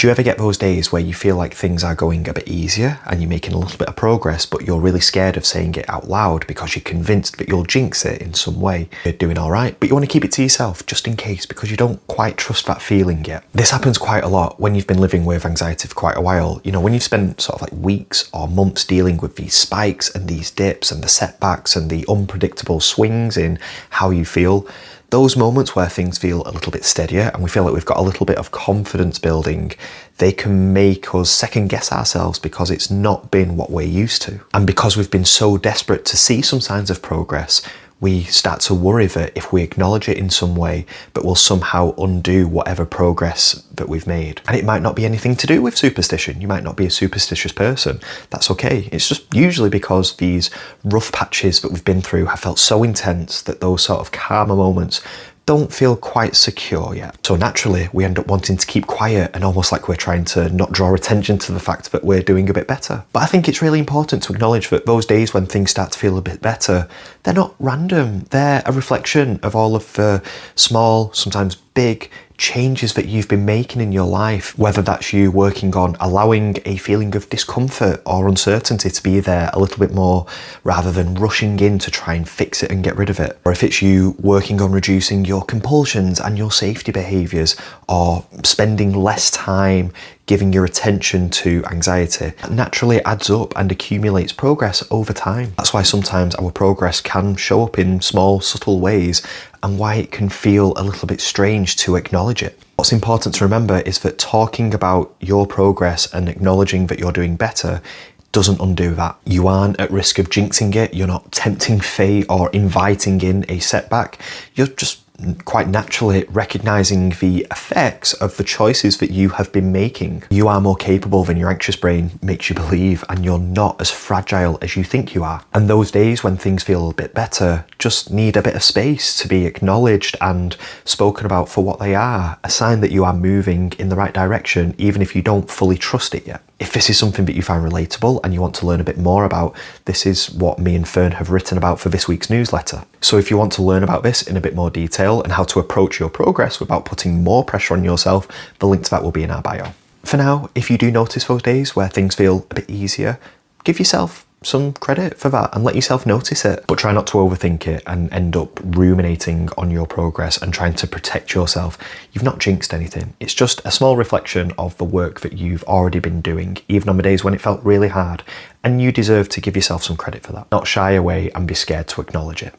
Do you ever get those days where you feel like things are going a bit easier and you're making a little bit of progress, but you're really scared of saying it out loud because you're convinced that you'll jinx it in some way? You're doing all right, but you want to keep it to yourself just in case because you don't quite trust that feeling yet. This happens quite a lot when you've been living with anxiety for quite a while. You know, when you've spent sort of like weeks or months dealing with these spikes and these dips and the setbacks and the unpredictable swings in how you feel, those moments where things feel a little bit steadier and we feel like we've got a little bit of confidence building, they can make us second guess ourselves because it's not been what we're used to. And because we've been so desperate to see some signs of progress, we start to worry that if we acknowledge it in some way, that we'll somehow undo whatever progress that we've made. And it might not be anything to do with superstition. You might not be a superstitious person. That's okay. It's just usually because these rough patches that we've been through have felt so intense that those sort of calmer moments don't feel quite secure yet. So naturally, we end up wanting to keep quiet and almost like we're trying to not draw attention to the fact that we're doing a bit better. But I think it's really important to acknowledge that those days when things start to feel a bit better, they're not random. They're a reflection of all of the small, sometimes big changes that you've been making in your life, whether that's you working on allowing a feeling of discomfort or uncertainty to be there a little bit more rather than rushing in to try and fix it and get rid of it, or if it's you working on reducing your compulsions and your safety behaviours or spending less time giving your attention to anxiety. It naturally adds up and accumulates progress over time. That's why sometimes our progress can show up in small, subtle ways and why it can feel a little bit strange to acknowledge it. What's important to remember is that talking about your progress and acknowledging that you're doing better doesn't undo that. You aren't at risk of jinxing it. You're not tempting fate or inviting in a setback. You're just quite naturally recognizing the effects of the choices that you have been making. You are more capable than your anxious brain makes you believe, and you're not as fragile as you think you are. And those days when things feel a bit better just need a bit of space to be acknowledged and spoken about for what they are, a sign that you are moving in the right direction, even if you don't fully trust it yet. If this is something that you find relatable and you want to learn a bit more about, this is what me and Fern have written about for this week's newsletter. So if you want to learn about this in a bit more detail and how to approach your progress without putting more pressure on yourself, the link to that will be in our bio. For now, if you do notice those days where things feel a bit easier, give yourself some credit for that and let yourself notice it, but try not to overthink it and end up ruminating on your progress and trying to protect yourself. You've not jinxed anything. It's just a small reflection of the work that you've already been doing, even on the days when it felt really hard, and you deserve to give yourself some credit for that. Not shy away and be scared to acknowledge it.